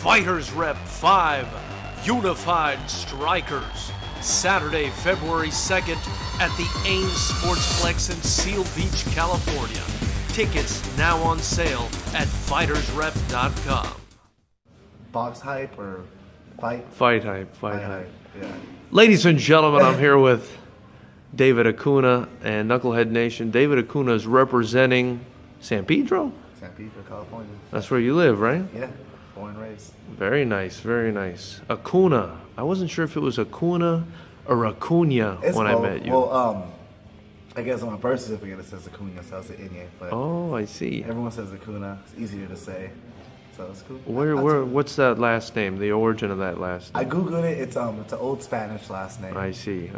FightersRep 5 Unified Strikers, Saturday, February 2nd at the Ames Sportsplex in Seal Beach, California. Tickets now on sale at FightersRep.com. Box hype or fight? Fight hype. Yeah. Ladies and gentlemen, I'm here with David Acuna and Knucklehead Nation. David Acuna is representing San Pedro? San Pedro, California. That's where you live, right? Yeah, born and raised. Very nice, very nice. Acuna. I wasn't sure if it was Acuna or Acuna when I met you. Well, I guess on my birth certificate it says Acuna, so I was an Indian. But oh, I see. everyone says Acuna. It's easier to say, so it's cool. What's that last name? The origin of that last name? I googled it. It's an old Spanish last name. I see.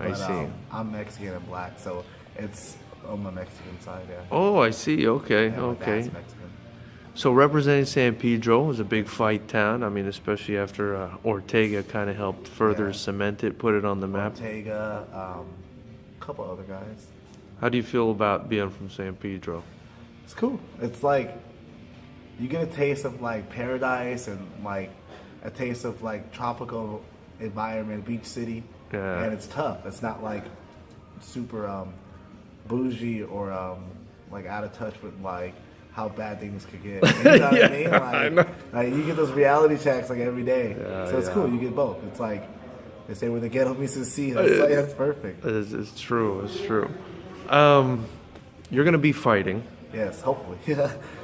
I'm Mexican and black, so it's on my Mexican side. Yeah. Oh, I see. Okay, Yeah, my okay. dad's Mexican. So representing San Pedro is a big fight town. I mean, especially after Ortega kind of helped further cement it, put it on the map. Ortega, a couple other guys. How do you feel about being from San Pedro? It's cool. It's like you get a taste of like paradise and like a taste of like tropical environment, beach city. Yeah. And it's tough. It's not like super bougie or like out of touch with like how bad things could get. You know what I mean? Like, I know. like you get those reality checks like every day. Yeah, so it's yeah. cool. You get both. It's like they say where the ghetto meets the sea. That's perfect. It's true. It's true. You're going to be fighting. Yes, hopefully.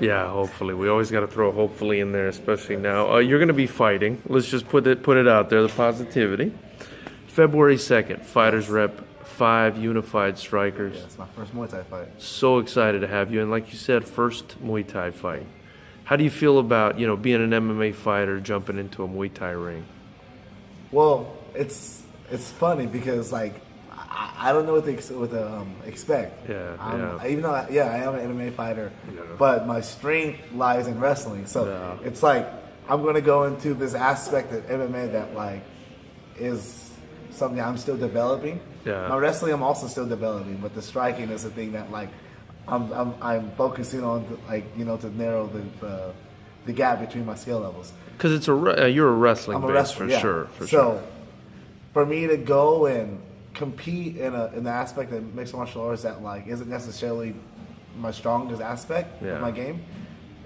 Yeah, hopefully. We always got to throw hopefully in there, especially now. You're going to be fighting. Let's just put it out there, the positivity. February 2nd, FightersRep 5 Unified Strikers. Yeah, it's my first Muay Thai fight. So excited to have you. And like you said, first Muay Thai fight. How do you feel about, being an MMA fighter, jumping into a Muay Thai ring? Well, it's funny because like I don't know what to expect. Yeah. Even though I am an MMA fighter, but my strength lies in wrestling. So it's like I'm going to go into this aspect of MMA that like is something I'm still developing. Yeah. My wrestling I'm also still developing, but the striking is the thing that like I'm focusing on to narrow the gap between my skill levels. Because you're a wrestling I'm a base wrestler, for sure. So for me to go and compete in the aspect of mixed martial arts that like isn't necessarily my strongest aspect of my game,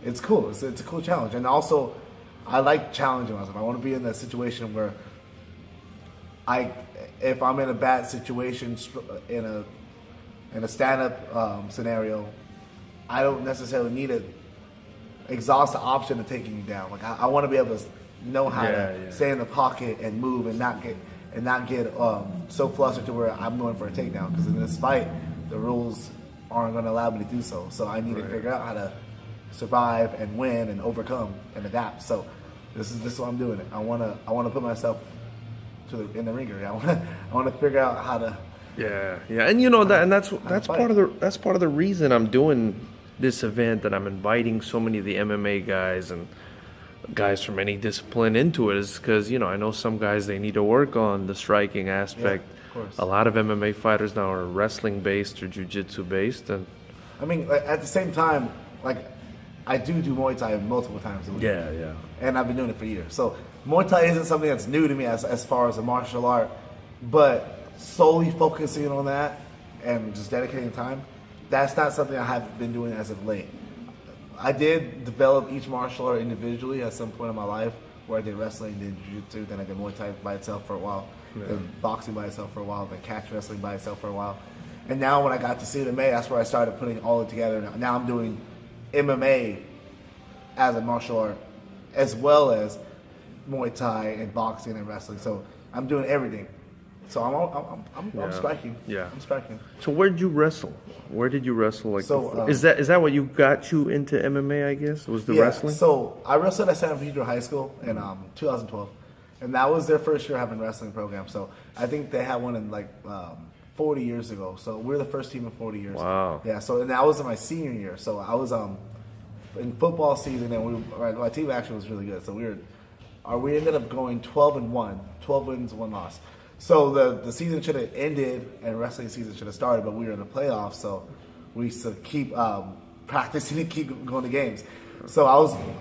it's cool. It's a cool challenge, and also I like challenging myself. I want to be in that situation where if I'm in a bad situation in a stand-up scenario, I don't necessarily need to exhaust the option of taking you down. Like I want to be able to know how to stay in the pocket and move and not get so flustered to where I'm going for a takedown. Because in this fight, the rules aren't going to allow me to do so. So I need to figure out how to survive and win and overcome and adapt. So this is what I'm doing. I want to put myself in the ringer. I want to figure out how to. Yeah, and that's part of the reason I'm doing this event, that I'm inviting so many of the MMA guys and guys from any discipline into it, is because I know some guys, they need to work on the striking aspect. Yeah, of course. A lot of MMA fighters now are wrestling based or jiu-jitsu based, and I mean, like, at the same time, like I do Muay Thai multiple times a week. Yeah. And I've been doing it for years. So Muay Thai isn't something that's new to me as far as a martial art, but solely focusing on that and just dedicating time, that's not something I have been doing as of late. I did develop each martial art individually at some point in my life, where I did wrestling, then jiu-jitsu, then I did Muay Thai by itself for a while, then boxing by itself for a while, then catch wrestling by itself for a while. And now when I got to CMMA, that's where I started putting all it together. Now I'm doing MMA as a martial art, as well as Muay Thai and boxing and wrestling. So I'm doing everything. So I'm striking. Yeah. I'm striking. So where did you wrestle? Where did you wrestle? So, is that what you got you into MMA? I guess was the wrestling. So I wrestled at San Pedro High School in 2012, and that was their first year having a wrestling program. So I think they had one in like 40 years ago. So we're the first team in 40 years. Wow. Yeah. So and that was in my senior year. So I was in football season, and my team actually was really good. So we ended up going 12-1, 12 wins, 1 loss. So the season should have ended and wrestling season should have started, but we were in the playoffs, so we used to keep practicing and keep going to games. So I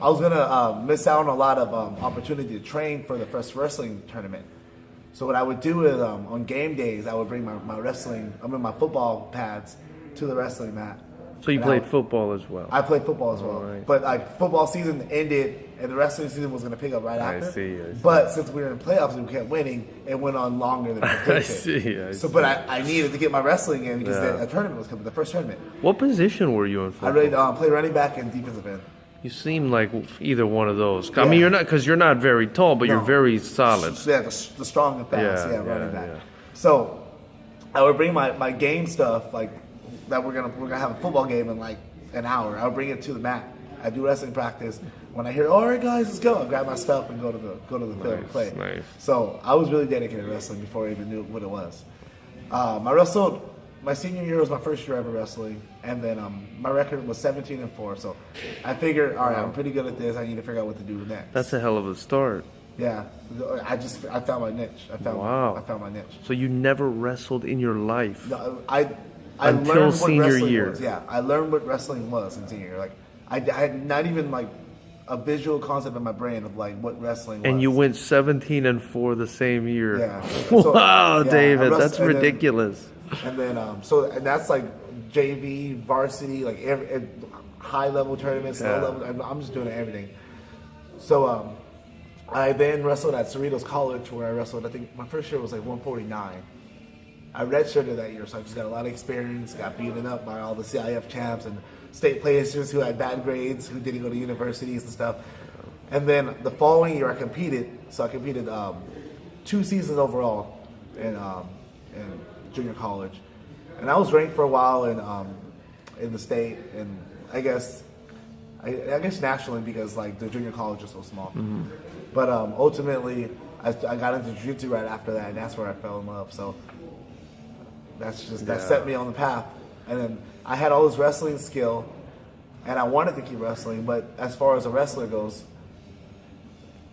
was gonna miss out on a lot of opportunity to train for the first wrestling tournament. So what I would do is on game days, I would bring my football pads to the wrestling mat. So you played football as well? I played football as well. Right. But like football season ended and the wrestling season was going to pick up right after. I see. But since we were in playoffs and we kept winning, it went on longer than it I did. see. But I needed to get my wrestling in because the tournament was coming, the first tournament. What position were you in football? I really played running back and defensive end. You seem like either one of those. I mean, you're not very tall, but you're very solid. Yeah, the strong and fast. Running back. Yeah. So I would bring my game stuff like that. We're gonna have a football game in like an hour. I would bring it to the mat. I do wrestling practice. When I hear, all right, guys, let's go, I grab my stuff and go to the field and play. Nice. So I was really dedicated to wrestling before I even knew what it was. I wrestled. My senior year was my first year ever wrestling, and then my record was 17-4. So I figured, all right, I'm pretty good at this. I need to figure out what to do next. That's a hell of a start. Yeah, I found my niche. I found my niche. So you never wrestled in your life? No, I Until learned what senior wrestling year. was. Yeah, I learned what wrestling was in senior year. Like I had not even like a visual concept in my brain of like what wrestling was. And you went 17-4 the same year. Yeah. Wow, yeah, David, that's ridiculous. And then and that's like JV, varsity, like every high level tournaments, low level. I'm just doing everything. So I then wrestled at Cerritos College, where I wrestled. I think my first year was like 149. I redshirted that year, so I just got a lot of experience. Got beaten up by all the CIF champs and state placers who had bad grades, who didn't go to universities and stuff. And then the following year, I competed. So I competed 2 seasons overall in junior college, and I was ranked for a while in the state, and I guess nationally because like the junior college is so small. Mm-hmm. But ultimately, I got into jiu-jitsu right after that, and that's where I fell in love. So that set me on the path. And then I had all this wrestling skill, and I wanted to keep wrestling. But as far as a wrestler goes,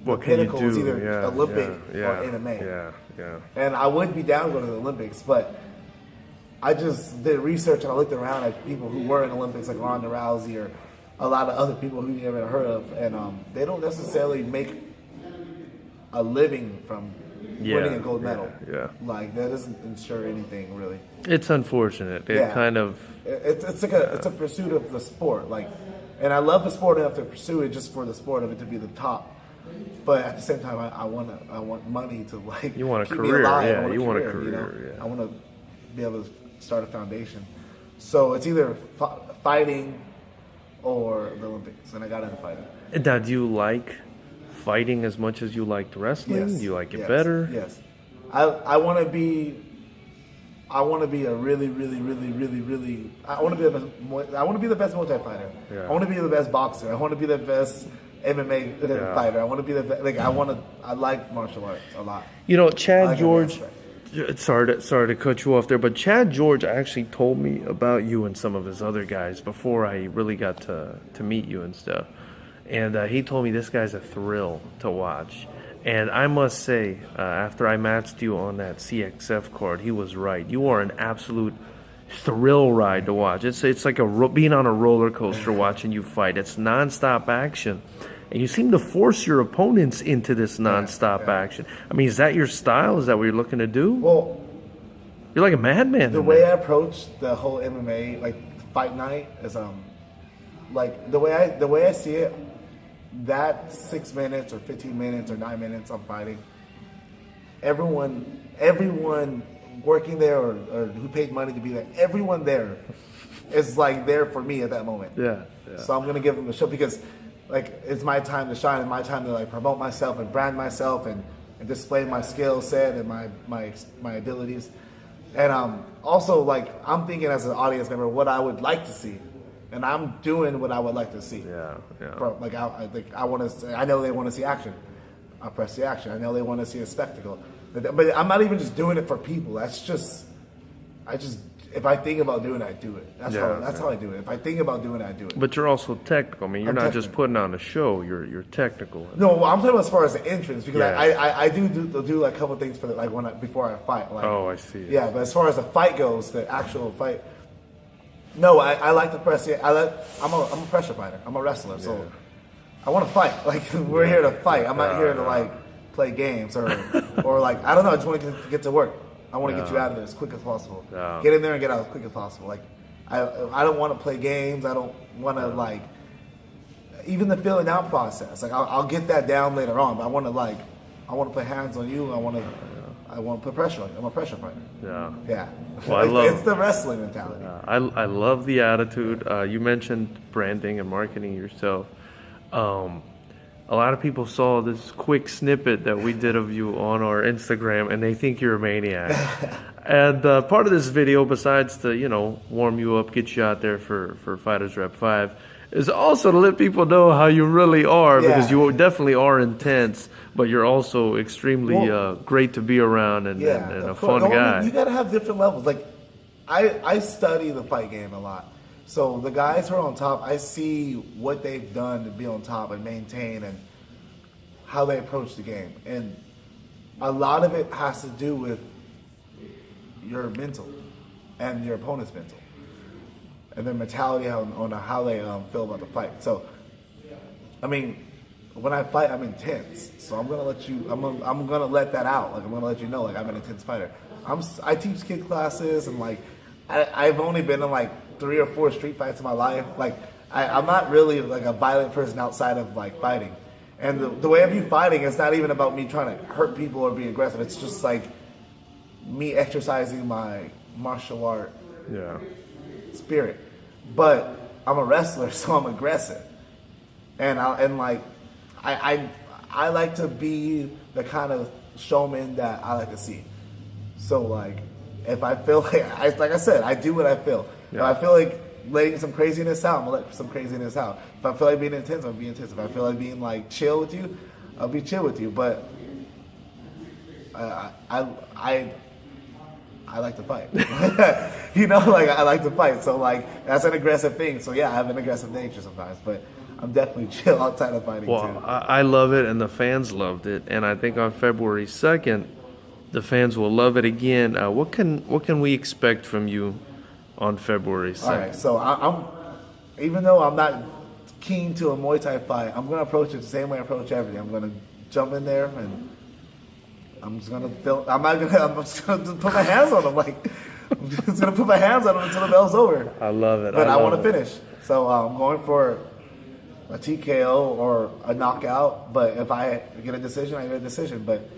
what the can pinnacle you is do? either Olympic or MMA. Yeah. And I would be down to go to the Olympics, but I just did research and I looked around at people who were in Olympics, like Ronda Rousey or a lot of other people who you never heard of, and they don't necessarily make a living from winning a gold medal. Yeah. Like that doesn't ensure anything really. It's unfortunate. It kind of. It's like it's a pursuit of the sport, like, and I love the sport enough to pursue it just for the sport of it to be the top. But at the same time, I want money to like. You want a keep career, me alive. yeah. You want a career. I want to be able to start a foundation. So it's either fighting or the Olympics, and I got into fighting. Now, do you like fighting as much as you liked wrestling? Yes. Do you like it better? Yes. I want to be. I want to be a really. I want to be the best Muay Thai fighter. Yeah. I want to be the best boxer. I want to be the best MMA fighter. I want to be the best. Like I like martial arts a lot. You know, Chad George. Sorry to cut you off there, but Chad George actually told me about you and some of his other guys before I really got to meet you and stuff. And he told me this guy's a thrill to watch. And I must say, after I matched you on that CXF card, he was right. You are an absolute thrill ride to watch. It's like being on a roller coaster watching you fight. It's nonstop action. And you seem to force your opponents into this nonstop action. I mean, is that your style? Is that what you're looking to do? Well, you're like a madman. The way I approach the whole MMA, like fight night, is like the way I see it. That 6 minutes or 15 minutes or 9 minutes I'm fighting. Everyone working there or who paid money to be there, everyone there is like there for me at that moment. Yeah. So I'm gonna give them a show because like it's my time to shine and my time to like promote myself and brand myself and display my skill set and my abilities. And also like I'm thinking as an audience member what I would like to see. And I'm doing what I would like to see. Yeah. I want to. I know they want to see action. I'll press the action. I know they want to see a spectacle. But I'm not even just doing it for people. If I think about doing it, I do it. That's how I do it. If I think about doing it, I do it. But you're also technical. I mean, you're not just putting on a show. You're technical. No, I'm talking about as far as the entrance because I do like a couple things for before I fight. Like, oh, I see. Yeah, but as far as the fight goes, the actual fight. No, I like to press. Yeah, I'm a pressure fighter. I'm a wrestler, so I want to fight. Like we're here to fight. I'm not here to like play games or like I don't know. I just want to get to work. I want to get you out of there as quick as possible. Get in there and get out as quick as possible. Like I don't want to play games. I don't want to like even the filling out process. Like I'll get that down later on. But I want to put hands on you. I want to put pressure on you. I'm a pressure fighter. Yeah. Well, it's the wrestling mentality. I love the attitude. You mentioned branding and marketing yourself. A lot of people saw this quick snippet that we did of you on our Instagram, and they think you're a maniac. And part of this video, besides to warm you up, get you out there for Fighters Rep 5, is also to let people know how you really are, because you definitely are intense, but you're also extremely great to be around and a fun guy. You gotta have different levels. Like I study the fight game a lot. So the guys who are on top, I see what they've done to be on top and maintain and how they approach the game. And a lot of it has to do with your mental and your opponent's mental and their mentality on how they feel about the fight. So, I mean, when I fight, I'm intense. So I'm gonna let that out. Like I'm gonna let you know, like I'm an intense fighter. I teach kid classes and like I've only been in like 3 or 4 street fights in my life. Like I'm not really like a violent person outside of like fighting. And the way I view fighting is not even about me trying to hurt people or be aggressive. It's just like me exercising my martial art spirit. But I'm a wrestler, so I'm aggressive. And I like to be the kind of showman that I like to see. So like if I feel like I said, I do what I feel. If I feel like letting some craziness out, I'm gonna let some craziness out. If I feel like being intense, I'll be intense. If I feel like being like chill with you, I'll be chill with you. But I like to fight. Like I like to fight. So like that's an aggressive thing. So yeah, I have an aggressive nature sometimes, but I'm definitely chill outside of fighting too. I love it, and the fans loved it, and I think on February 2nd, the fans will love it again. What can we expect from you on February 2nd? All right, so I'm even though I'm not keen to a Muay Thai fight, I'm gonna approach it the same way I approach everything. I'm gonna jump in there and I'm just gonna put my hands on them. Like I'm just gonna put my hands on them until the bell's over. I love it. But I want to finish, so I'm going for a TKO or a knockout. But if I get a decision, I get a decision. But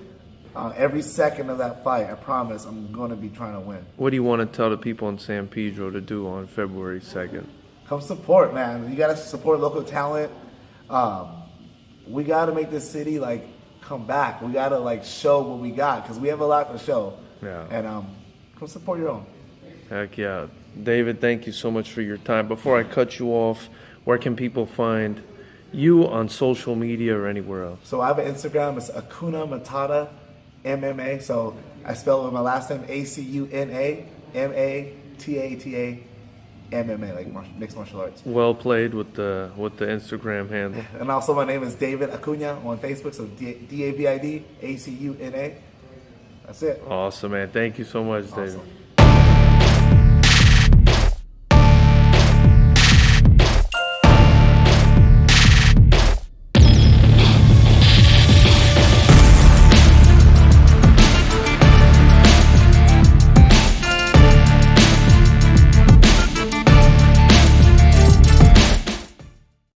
every second of that fight, I promise, I'm going to be trying to win. What do you want to tell the people in San Pedro to do on February 2nd? Come support, man. You got to support local talent. We got to make this city, like, come back. We got to, like, show what we got because we have a lot to show. Yeah. And come support your own. Heck yeah. David, thank you so much for your time. Before I cut you off, where can people find you on social media or anywhere else? So I have an Instagram. It's Acuna Matata MMA. So I spell it with my last name, Acuna Matata MMA, like mixed martial arts. Well played with the Instagram handle. And also my name is David Acuna on Facebook. So David Acuna. That's it. Awesome, man. Thank you so much, Awesome. David.